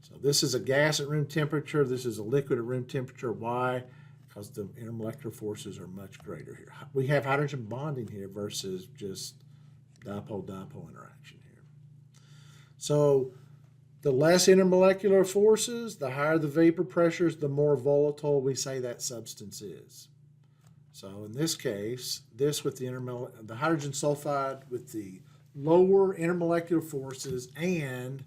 So this is a gas at room temperature. This is a liquid at room temperature. Why? Because the intermolecular forces are much greater here. We have hydrogen bonding here versus just dipole-dipole interaction here. So the less intermolecular forces, the higher the vapor pressures, the more volatile we say that substance is. So in this case, this with the hydrogen sulfide with the lower intermolecular forces and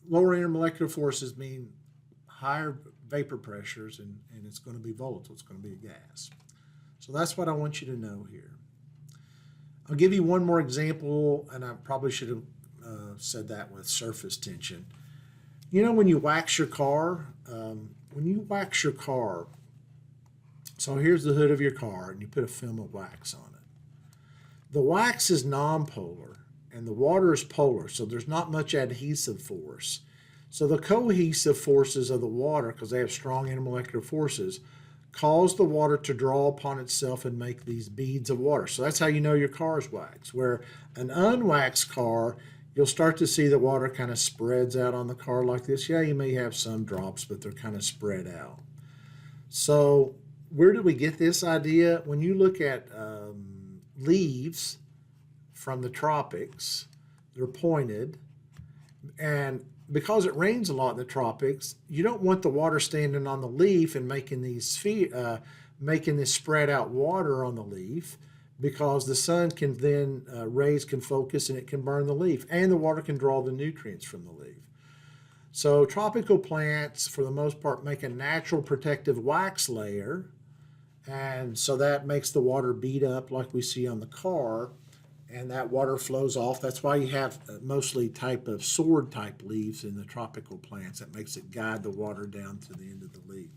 lower intermolecular forces mean higher vapor pressures, and it's going to be volatile. It's going to be a gas. So that's what I want you to know here. I'll give you one more example, and I probably should have said that with surface tension. You know when you wax your car? So here's the hood of your car, and you put a film of wax on it. The wax is nonpolar, and the water is polar, so there's not much adhesive force. So the cohesive forces of the water, because they have strong intermolecular forces, cause the water to draw upon itself and make these beads of water. So that's how you know your car is waxed. Where an unwaxed car, you'll start to see the water kind of spreads out on the car like this. Yeah, you may have some drops, but they're kind of spread out. So where did we get this idea? When you look at leaves from the tropics, they're pointed, and because it rains a lot in the tropics, you don't want the water standing on the leaf and making this spread out water on the leaf, because the sun can then, rays can focus and it can burn the leaf, and the water can draw the nutrients from the leaf. So tropical plants, for the most part, make a natural protective wax layer, and so that makes the water beat up like we see on the car, and that water flows off. That's why you have mostly type of sword type leaves in the tropical plants. That makes it guide the water down to the end of the leaf.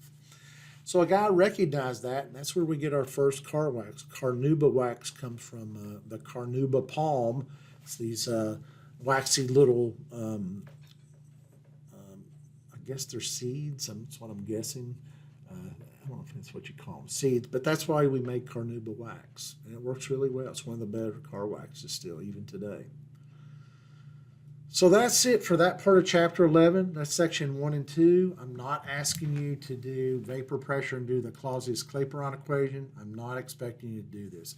So a guy recognized that, and that's where we get our first car wax. Carnauba wax comes from the Carnauba palm. It's these waxy little, I guess they're seeds. That's what I'm guessing. I don't know if that's what you call them, seeds, but that's why we make Carnauba wax, and it works really well. It's one of the better car waxes still, even today. So that's it for that part of Chapter 11. That's Section 1 and 2. I'm not asking you to do vapor pressure and do the Clausius-Clapeyron equation. I'm not expecting you to do this.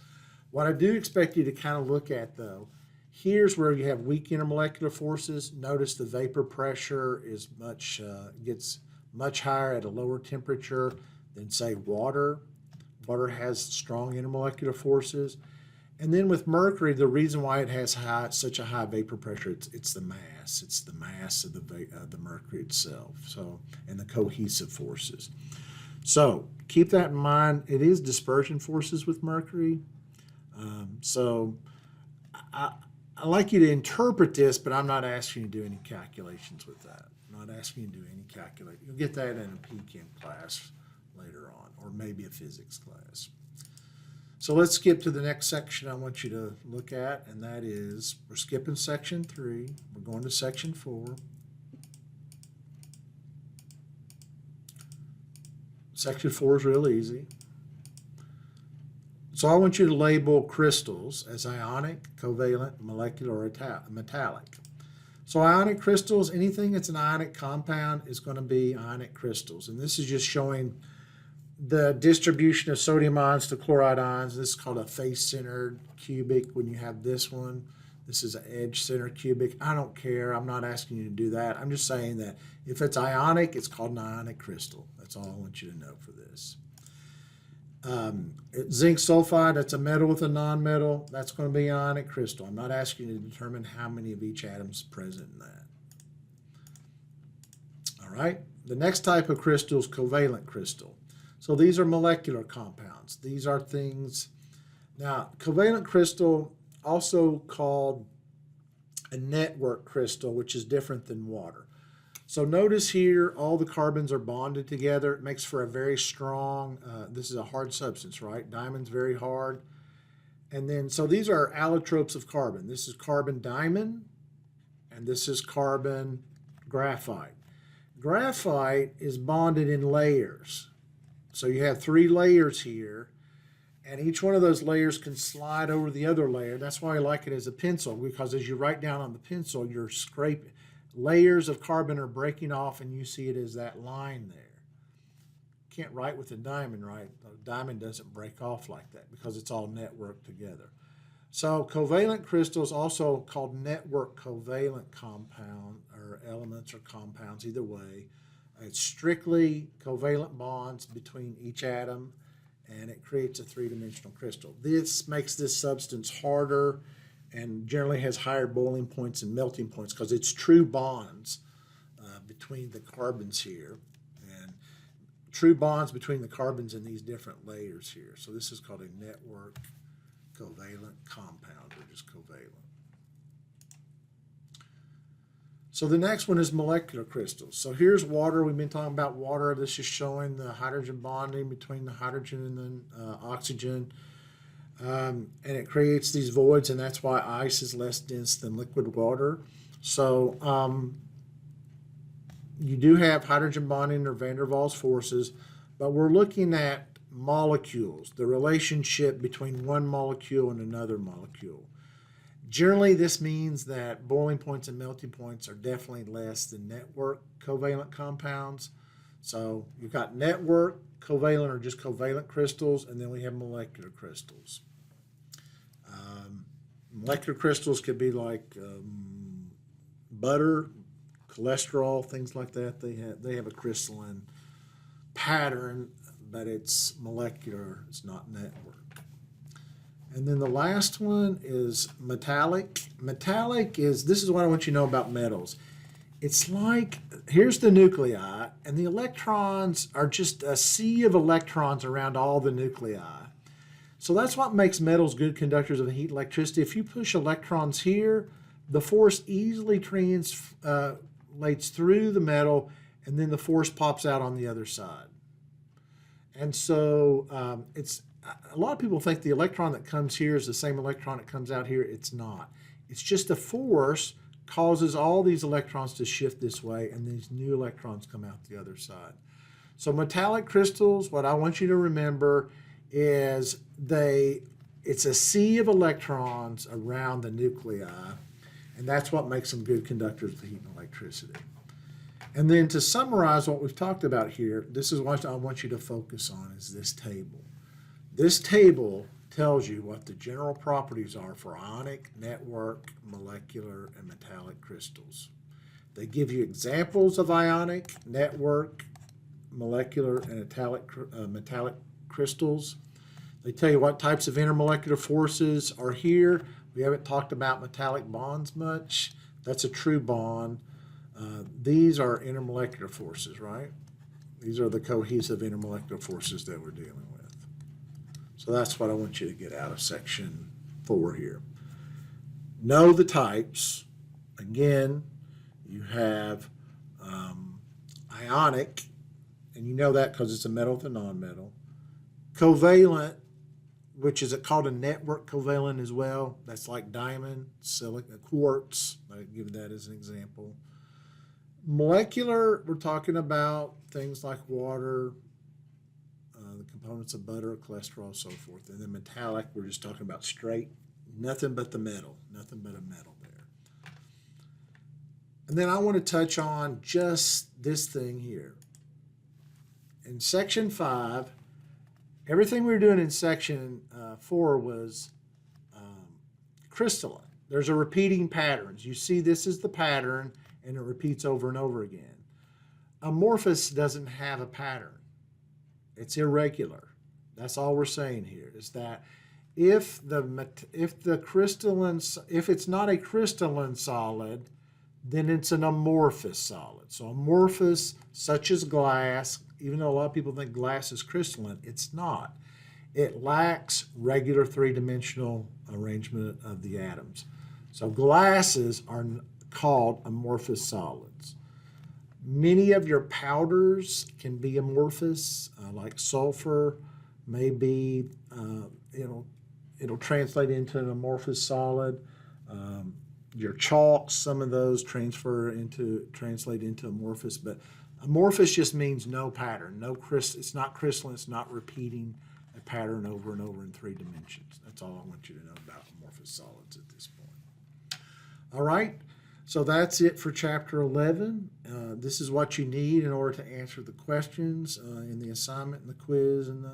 What I do expect you to kind of look at, though, here's where you have weak intermolecular forces. Notice the vapor pressure is gets much higher at a lower temperature than, say, water. Water has strong intermolecular forces. And then with mercury, the reason why it has such a high vapor pressure, it's the mass. It's the mass of the mercury itself. So, and the cohesive forces. So keep that in mind. It is dispersion forces with mercury. So I like you to interpret this, but I'm not asking you to do any calculations with that. I'm not asking you to do any calculation. You'll get that in a PChem class later on, or maybe a physics class. So let's skip to the next section I want you to look at, and that is, we're skipping Section 3. We're going to Section 4. Section 4 is real easy. So I want you to label crystals as ionic, covalent, molecular, or metallic. So ionic crystals, anything that's an ionic compound is going to be ionic crystals. And this is just showing the distribution of sodium ions to chloride ions. This is called a face-centered cubic when you have this one. This is an edge-centered cubic. I don't care. I'm not asking you to do that. I'm just saying that if it's ionic, it's called an ionic crystal. That's all I want you to know for this. Zinc sulfide, that's a metal with a nonmetal. That's going to be an ionic crystal. I'm not asking you to determine how many of each atom is present in that. All right. The next type of crystal is covalent crystal. So these are molecular compounds. These are things. Now, covalent crystal, also called a network crystal, which is different than water. So notice here, all the carbons are bonded together. It makes for a very strong, this is a hard substance, right? Diamond's very hard. And then, so these are allotropes of carbon. This is carbon diamond, and this is carbon graphite. Graphite is bonded in layers. So you have 3 layers here, and each one of those layers can slide over the other layer. That's why I like it as a pencil, because as you write down on the pencil, you're scraping. Layers of carbon are breaking off, and you see it as that line there. Can't write with a diamond, right? A diamond doesn't break off like that because it's all networked together. So covalent crystals, also called network covalent compound, or elements or compounds, either way. It's strictly covalent bonds between each atom, and it creates a 3-dimensional crystal. This makes this substance harder and generally has higher boiling points and melting points because it's true bonds between the carbons here, and true bonds between the carbons in these different layers here. So this is called a network covalent compound, or just covalent. So the next one is molecular crystals. So here's water. We've been talking about water. This is showing the hydrogen bonding between the hydrogen and the oxygen. And it creates these voids, and that's why ice is less dense than liquid water. So you do have hydrogen bonding or van der Waals forces, but we're looking at molecules, the relationship between one molecule and another molecule. Generally, this means that boiling points and melting points are definitely less than network covalent compounds. So you've got network, covalent, or just covalent crystals, and then we have molecular crystals. Molecular crystals could be like butter, cholesterol, things like that. They have a crystalline pattern, but it's molecular, it's not network. And then the last one is metallic. Metallic is, this is what I want you to know about metals. It's like, here's the nuclei, and the electrons are just a sea of electrons around all the nuclei. So that's what makes metals good conductors of heat and electricity. If you push electrons here, the force easily translates through the metal, and then the force pops out on the other side. And so it's a lot of people think the electron that comes here is the same electron that comes out here. It's not. It's just a force causes all these electrons to shift this way, and these new electrons come out the other side. So metallic crystals, what I want you to remember is it's a sea of electrons around the nuclei, and that's what makes them good conductors of heat and electricity. And then to summarize what we've talked about here, this is what I want you to focus on, is this table. This table tells you what the general properties are for ionic, network, molecular, and metallic crystals. They give you examples of ionic, network, molecular, and metallic crystals. They tell you what types of intermolecular forces are here. We haven't talked about metallic bonds much. That's a true bond. These are intermolecular forces, right? These are the cohesive intermolecular forces that we're dealing with. So that's what I want you to get out of section 4 here. Know the types. Again, you have ionic, and you know that because it's a metal with a nonmetal. Covalent, which is called a network covalent as well. That's like diamond, silicon, quartz. I give that as an example. Molecular, we're talking about things like water, the components of butter, cholesterol, so forth. And then metallic, we're just talking about straight, nothing but the metal, nothing but a metal there. And then I want to touch on just this thing here. In section 5, everything we were doing in section 4 was crystalline. There's a repeating patterns. You see this is the pattern, and it repeats over and over again. Amorphous doesn't have a pattern. It's irregular. That's all we're saying here, is that if it's not a crystalline solid, then it's an amorphous solid. So amorphous, such as glass, even though a lot of people think glass is crystalline, it's not. It lacks regular three-dimensional arrangement of the atoms. So glasses are called amorphous solids. Many of your powders can be amorphous, like sulfur. Maybe it'll translate into an amorphous solid. Your chalks, some of those translate into amorphous, but amorphous just means no pattern, it's not crystalline, it's not repeating a pattern over and over in 3 dimensions. That's all I want you to know about amorphous solids at this point. All right, so that's it for chapter 11. This is what you need in order to answer the questions in the assignment and the quiz and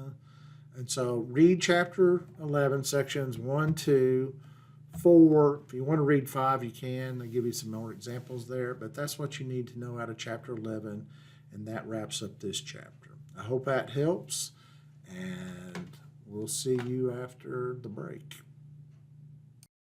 so read chapter 11, sections 1, 2, 4. If you want to read 5, you can. They give you some more examples there, but that's what you need to know out of chapter 11, and that wraps up this chapter. I hope that helps, and we'll see you after the break.